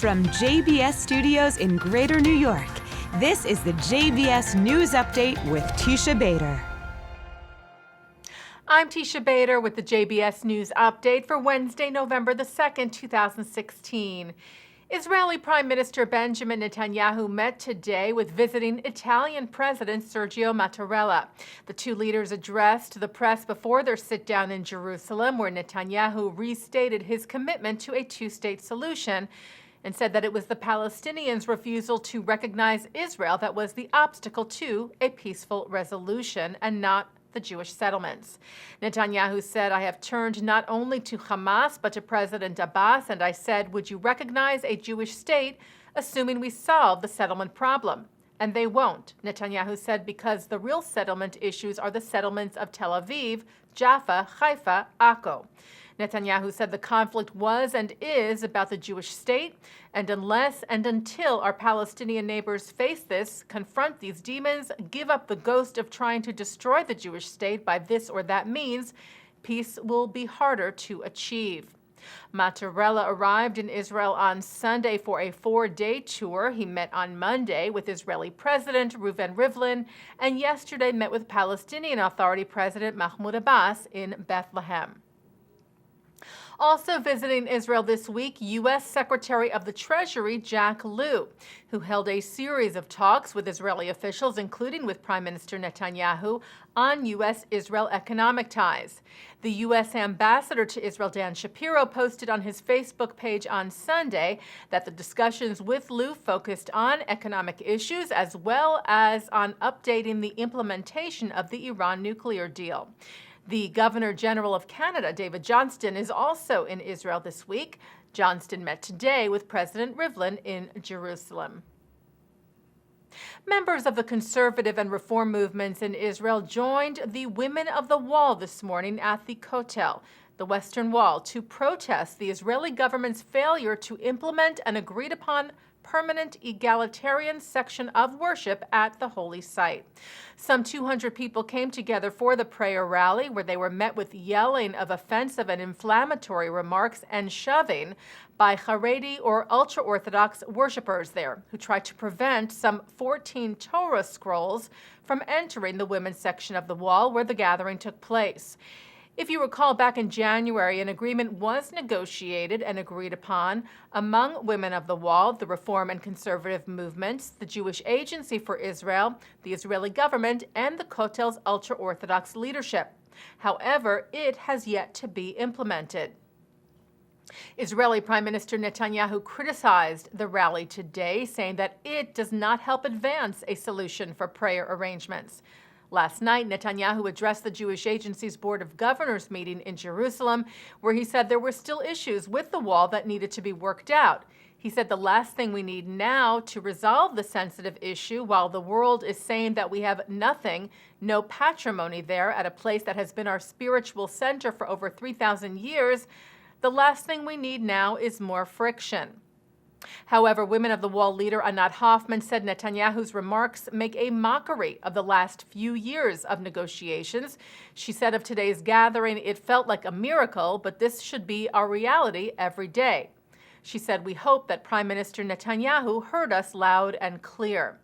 From JBS Studios in Greater New York, this is the JBS News Update with Teisha Bader. I'm Teisha Bader with the JBS News Update for Wednesday, November the 2nd, 2016. Israeli Prime Minister Benjamin Netanyahu met today with visiting Italian President Sergio Mattarella. The two leaders addressed the press before their sit-down in Jerusalem, where Netanyahu restated his commitment to a two-state solution and said that it was the Palestinians' refusal to recognize Israel that was the obstacle to a peaceful resolution and not the Jewish settlements. Netanyahu said, "I have turned not only to Hamas but to President Abbas, and I said, would you recognize a Jewish state, assuming we solve the settlement problem? And they won't," Netanyahu said, because the real settlement issues are the settlements of Tel Aviv, Jaffa, Haifa, Akko. Netanyahu said the conflict was and is about the Jewish state, and unless and until our Palestinian neighbors face this, confront these demons, give up the ghost of trying to destroy the Jewish state by this or that means, peace will be harder to achieve. Mattarella arrived in Israel on Sunday for a 4-day tour. He met on Monday with Israeli President Reuven Rivlin and yesterday met with Palestinian Authority President Mahmoud Abbas in Bethlehem. Also visiting Israel this week, U.S. Secretary of the Treasury Jack Lew, who held a series of talks with Israeli officials, including with Prime Minister Netanyahu, on U.S.-Israel economic ties. The U.S. ambassador to Israel, Dan Shapiro, posted on his Facebook page on Sunday that the discussions with Lew focused on economic issues as well as on updating the implementation of the Iran nuclear deal. The Governor General of Canada, David Johnston, is also in Israel this week. Johnston met today with President Rivlin in Jerusalem. Members of the conservative and reform movements in Israel joined the Women of the Wall this morning at the Kotel, the Western Wall, to protest the Israeli government's failure to implement an agreed-upon permanent egalitarian section of worship at the holy site. Some 200 people came together for the prayer rally, where they were met with yelling of offensive and inflammatory remarks and shoving by Haredi or ultra-Orthodox worshipers there, who tried to prevent some 14 Torah scrolls from entering the women's section of the wall where the gathering took place. If you recall, back in January, an agreement was negotiated and agreed upon among Women of the Wall, the reform and conservative movements, the Jewish Agency for Israel, the Israeli government, and the Kotel's ultra-Orthodox leadership. However, it has yet to be implemented. Israeli Prime Minister Netanyahu criticized the rally today, saying that it does not help advance a solution for prayer arrangements. Last night, Netanyahu addressed the Jewish Agency's Board of Governors meeting in Jerusalem, where he said there were still issues with the wall that needed to be worked out. He said the last thing we need now to resolve the sensitive issue, while the world is saying that we have nothing, no patrimony there at a place that has been our spiritual center for over 3,000 years, the last thing we need now is more friction. However, Women of the Wall leader Anat Hoffman said Netanyahu's remarks make a mockery of the last few years of negotiations. She said of today's gathering, it felt like a miracle, but this should be our reality every day. She said, "We hope that Prime Minister Netanyahu heard us loud and clear."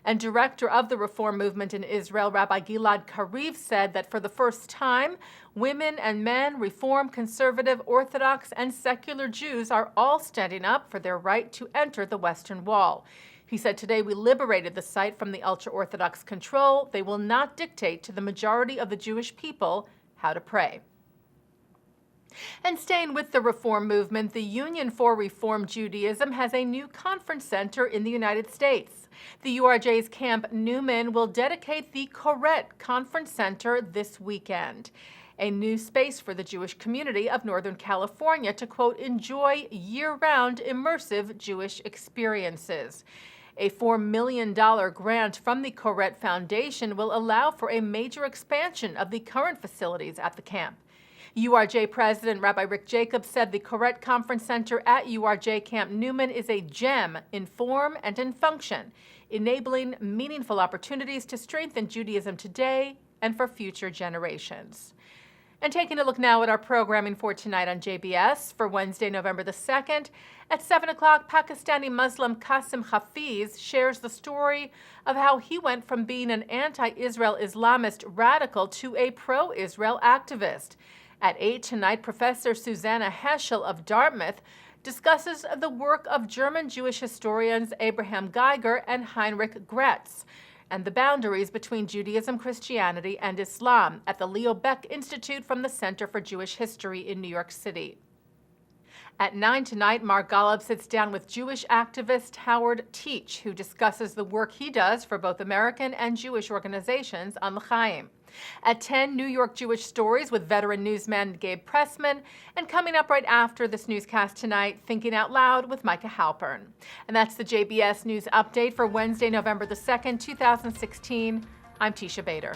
And director of the reform movement in Israel, Rabbi Gilad Kariv, said that for the first time, women and men, Reform, conservative, Orthodox, and secular Jews are all standing up for their right to enter the Western Wall. He said, "Today we liberated the site from the ultra-Orthodox control. They will not dictate to the majority of the Jewish people how to pray." And staying with the reform movement, the Union for Reform Judaism has a new conference center in the United States. The URJ's Camp Newman will dedicate the Koret Conference Center this weekend, a new space for the Jewish community of Northern California to, quote, enjoy year-round immersive Jewish experiences. A $4 million grant from the Koret Foundation will allow for a major expansion of the current facilities at the camp. URJ President Rabbi Rick Jacobs said the Koret Conference Center at URJ Camp Newman is a gem in form and in function, enabling meaningful opportunities to strengthen Judaism today and for future generations. And taking a look now at our programming for tonight on JBS for Wednesday, November the 2nd. At 7 o'clock, Pakistani Muslim Qasim Hafiz shares the story of how he went from being an anti-Israel Islamist radical to a pro-Israel activist. At 8 tonight, Professor Susannah Heschel of Dartmouth discusses the work of German Jewish historians Abraham Geiger and Heinrich Gretz, and the boundaries between Judaism, Christianity, and Islam at the Leo Baeck Institute from the Center for Jewish History in New York City. At 9 tonight, Mark Golub sits down with Jewish activist Howard Teach, who discusses the work he does for both American and Jewish organizations on L'chaim. At 10, New York Jewish Stories with veteran newsman Gabe Pressman. And coming up right after this newscast tonight, Thinking Out Loud with Micah Halpern. And that's the JBS News Update for Wednesday, November the 2nd, 2016. I'm Teisha Bader.